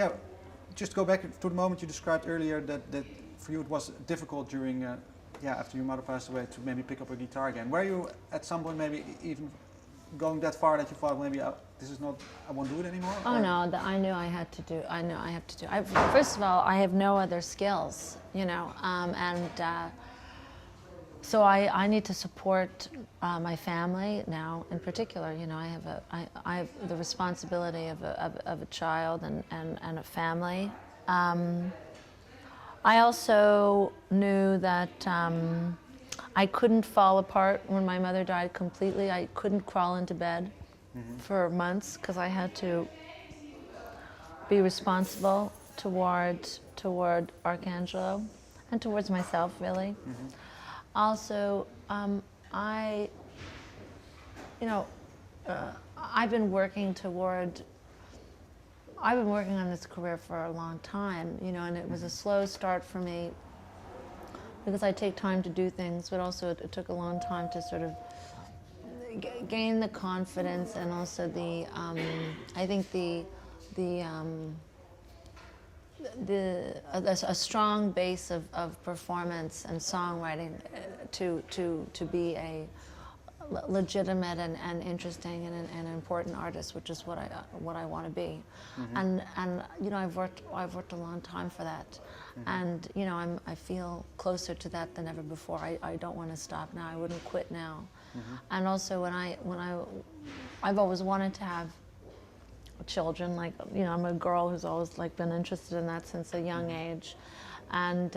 yeah, just go back to the moment you described earlier that for you it was difficult during, after your mother passed away to maybe pick up a guitar again. Were you at some point maybe even going that far that you thought maybe this is not, I won't do it anymore? Oh or? no, I knew I had to do. I know I have to do. First of all, I have no other skills, you know, so I need to support my family now. In particular, you know, I have the responsibility of a child and a family. I also knew that I couldn't fall apart when my mother died completely. I couldn't crawl into bed for months because I had to be responsible toward Arcangelo and towards myself, really. Also, I've been working on this career for a long time, you know, and it was a slow start for me because I take time to do things, but also it took a long time to sort of gain the confidence and also the, I think a strong base of performance and songwriting to be a legitimate and interesting and important artist, which is what I want to be. And you know, I've worked a long time for that, and you know, I feel closer to that than ever before. I don't want to stop now. I wouldn't quit now. And also I've always wanted to have children. Like, you know, I'm a girl who's always like been interested in that since a young age, and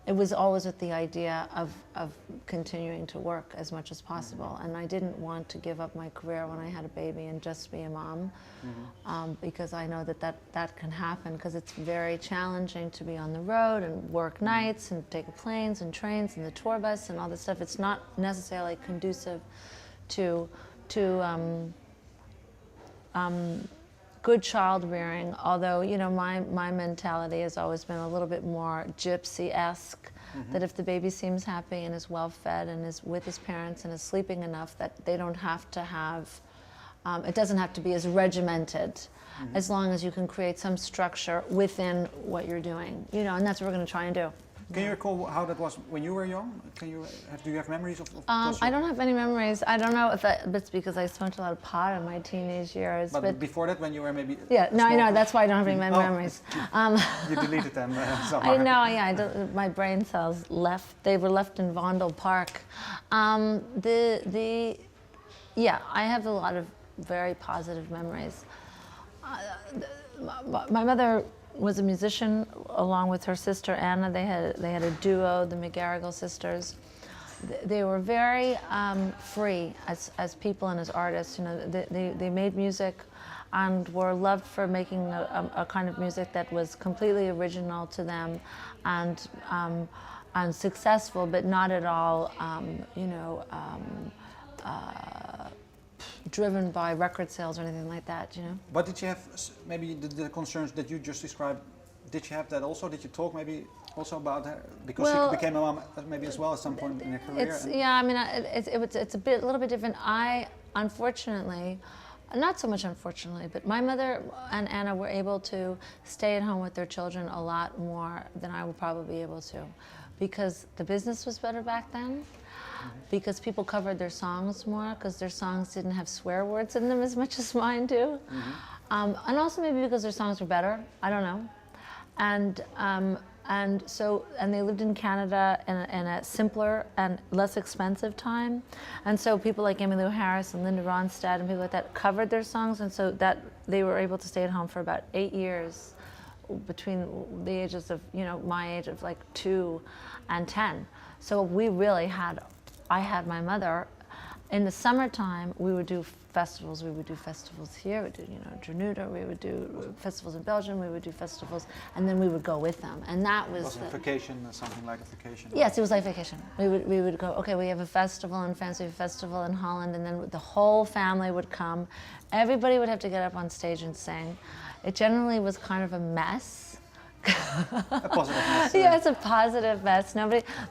it was always with the idea of continuing to work as much as possible. And I didn't want to give up my career when I had a baby and just be a mom, because I know that can happen, because it's very challenging to be on the road and work nights and take planes and trains and the tour bus and all this stuff. It's not necessarily conducive to good child rearing, although, you know, my mentality has always been a little bit more gypsy-esque, that if the baby seems happy and is well fed and is with his parents and is sleeping enough, that they don't have to have, it doesn't have to be as regimented, as long as you can create some structure within what you're doing, you know, and that's what we're going to try and do. Can you recall how that was when you were young? Do you have memories of I don't have any memories. I don't know if it's because I smoked a lot of pot in my teenage years. But before that, when you were maybe I know, that's why I don't have any memories. You deleted them somehow. I know, yeah. My brain cells left. They were left in Vondel Park. I have a lot of very positive memories. My mother was a musician along with her sister Anna. They had a duo, the McGarrigle sisters. They were very free as people and as artists. You know, they made music and were loved for making a kind of music that was completely original to them and successful, but not at all, driven by record sales or anything like that, you know. But did you have maybe the concerns that you just described? Did you have that also? Did you talk maybe also about that? Because she became a mom maybe as well at some point in her career. It's a little bit different. I, unfortunately, not so much unfortunately, but my mother and Anna were able to stay at home with their children a lot more than I would probably be able to, because the business was better back then. Because people covered their songs more, because their songs didn't have swear words in them as much as mine do. And also maybe because their songs were better, I don't know. And they lived in Canada in a simpler and less expensive time. And so people like Emmylou Harris and Linda Ronstadt and people like that covered their songs, and so that they were able to stay at home for about 8 years between the ages of, you know, my age of like 2 and 10. So we really I had my mother. In the summertime, we would do festivals. We would do festivals here. We would do, you know, Dranuda. We would do festivals in Belgium. We would do festivals, and then we would go with them. And that was a vacation, something like a vacation. Yes, it was like vacation. We would go. Okay, we have a festival in France. We have a festival in Holland, and then the whole family would come. Everybody would have to get up on stage and sing. It generally was kind of a mess. A positive mess. Yeah, it's a positive mess.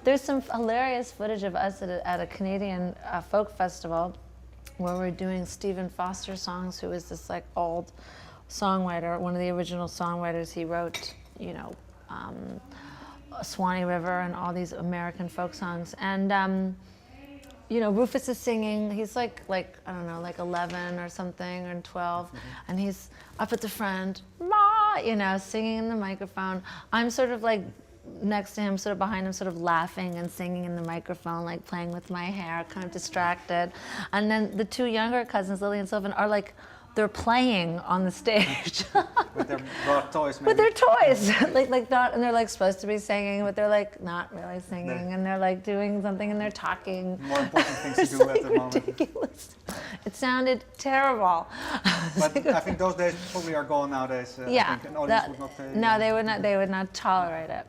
There's some hilarious footage of us at a Canadian folk festival where we're doing Stephen Foster songs, who is this like old songwriter, one of the original songwriters. He wrote, you know, Swanee River and all these American folk songs. And you know, Rufus is singing. He's like I don't know, like 11 or something, or 12, and he's up at the front, Ma, you know, singing in the microphone. I'm sort of like next to him, sort of behind him, sort of laughing and singing in the microphone, like playing with my hair, kind of distracted. And then the two younger cousins, Lily and Sylvan, are like, they're playing on the stage. With their brought toys, maybe. With their toys, like not, and they're like supposed to be singing, but they're like not really singing, and they're like doing something, and they're talking. More important things to do at the moment. Ridiculous. It sounded terrible. But I think those days probably are gone nowadays. Yeah, I think an audience would not pay. no, they would not. They would not tolerate it.